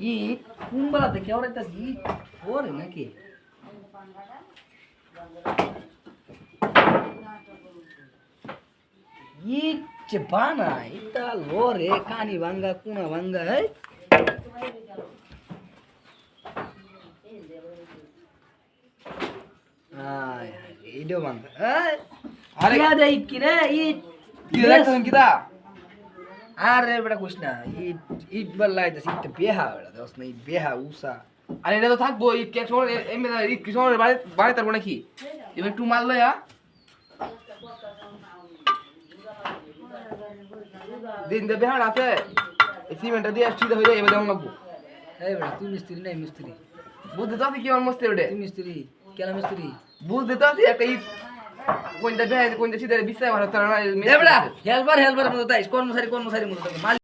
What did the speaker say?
ইট কুম্বালা থেকে ওর একটা ইট ওরে নাকি ইট যে বানায় এটা লোরে কানি ভাঙ্গা কুনা ভাঙ্গা এইটাও ভাঙ্গা আরে দেই কি রে ইট কি দেখছেন কিটা আরে বেটা কইস না ইট ইট বললাইতে ইট বেহা বেটা দোস না ইট বেহা উসা আরে এটা তো থাকবো এই কে সময় এমনি এই কি সময় বাড়ি তারপর নাকি এবার একটু মাল লয়া দিন দে বেহার আছে এই সিমেন্টটা দিয়ে আসছি হয়ে যায় এবার দেওয়া লাগবো এই বেটা তুই মিস্ত্রি নাই মিস্ত্রি বুঝতে তো আছি কি আমার মস্তি ওটা তুই মিস্ত্রি কেন মিস্ত্রি বুঝতে তো আছি একটা ইট কোনটা বেহার কোনটা সিধা বিছায় ভালো তারা এ বেটা হেলপার হেলপার মতো তাইস কর্মচারী কর্মচারী মতো